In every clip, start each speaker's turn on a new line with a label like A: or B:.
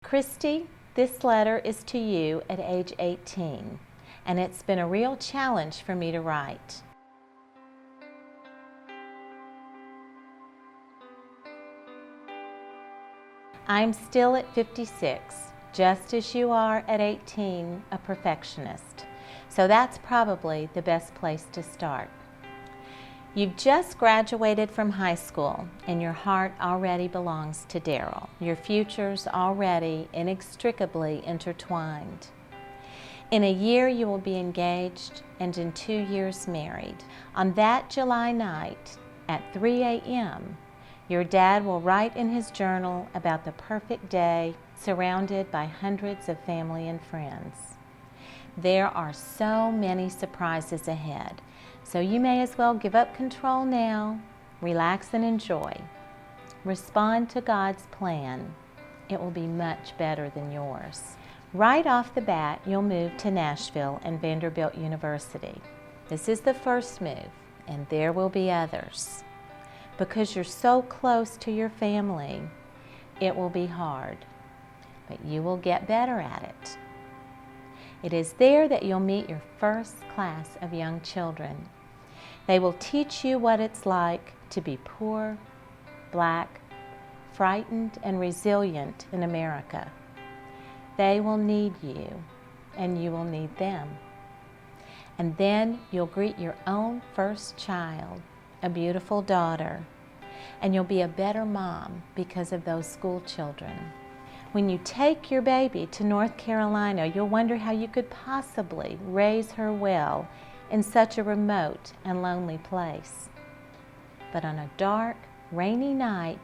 A: Christy, this letter is to you at age 18, and it's been a real challenge for me to write. I'm still at 56, just as you are at 18, a perfectionist. So that's probably the best place to start. You've just graduated from high school and your heart already belongs to Daryl. Your future's already inextricably intertwined. In a year you will be engaged and in 2 years married. On that July night at 3 a.m., your dad will write in his journal about the perfect day surrounded by hundreds of family and friends. There are so many surprises ahead, so you may as well give up control now, relax and enjoy. Respond to God's plan. It will be much better than yours. Right off the bat, you'll move to Nashville and Vanderbilt University. This is the first move, and there will be others. Because you're so close to your family, it will be hard, but you will get better at it. It is there that you'll meet your first class of young children. They will teach you what it's like to be poor, black, frightened, and resilient in America. They will need you, and you will need them. And then you'll greet your own first child, a beautiful daughter, and you'll be a better mom because of those school children. When you take your baby to North Carolina, you'll wonder how you could possibly raise her well in such a remote and lonely place. But on a dark, rainy night,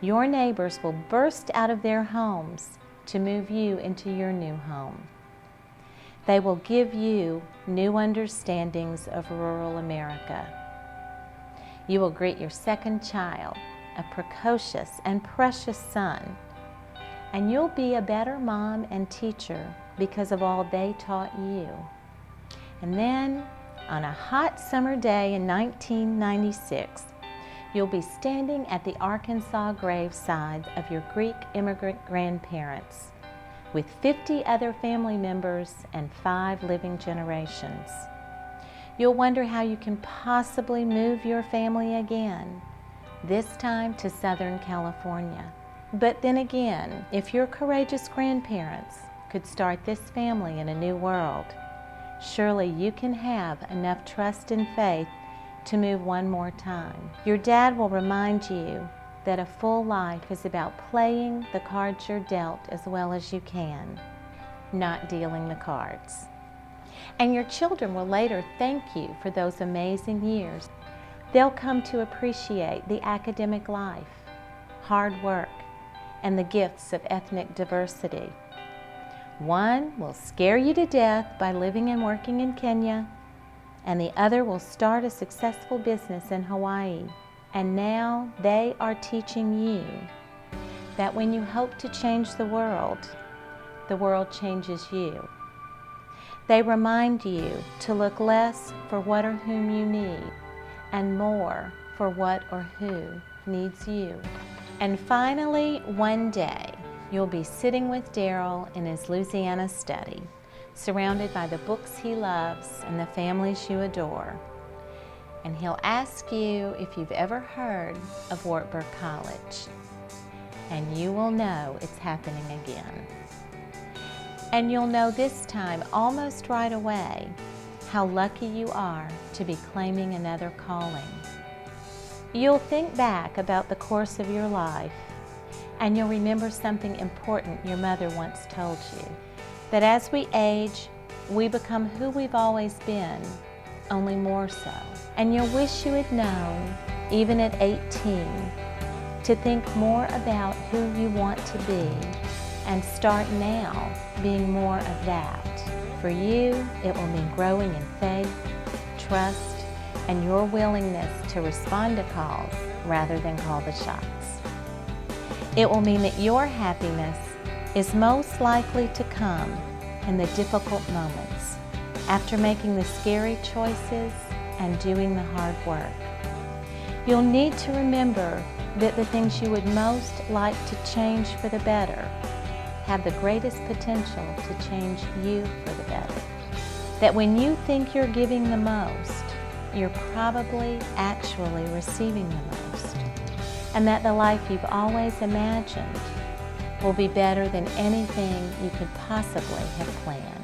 A: your neighbors will burst out of their homes to move you into your new home. They will give you new understandings of rural America. You will greet your second child, a precocious and precious son, and you'll be a better mom and teacher because of all they taught you. And then, on a hot summer day in 1996, you'll be standing at the Arkansas graveside of your Greek immigrant grandparents with 50 other family members and 5 living generations. You'll wonder how you can possibly move your family again, this time to Southern California. But then again, if your courageous grandparents could start this family in a new world, surely you can have enough trust and faith to move one more time. Your dad will remind you that a full life is about playing the cards you're dealt as well as you can, not dealing the cards. And your children will later thank you for those amazing years. They'll come to appreciate the academic life, hard work, and the gifts of ethnic diversity. One will scare you to death by living and working in Kenya, and the other will start a successful business in Hawaii. And now they are teaching you that when you hope to change the world changes you. They remind you to look less for what or whom you need and more for what or who needs you. And finally, one day, you'll be sitting with Daryl in his Louisiana study, surrounded by the books he loves and the families you adore. And he'll ask you if you've ever heard of Wartburg College. And you will know it's happening again. And you'll know this time, almost right away, how lucky you are to be claiming another calling. You'll think back about the course of your life, and you'll remember something important your mother once told you, that as we age, we become who we've always been, only more so. And you'll wish you had known, even at 18, to think more about who you want to be and start now being more of that. For you, it will mean growing in faith, trust, and your willingness to respond to calls rather than call the shots. It will mean that your happiness is most likely to come in the difficult moments, after making the scary choices and doing the hard work. You'll need to remember that the things you would most like to change for the better have the greatest potential to change you for the better. That when you think you're giving the most, you're probably actually receiving the most. And that the life you've always imagined will be better than anything you could possibly have planned.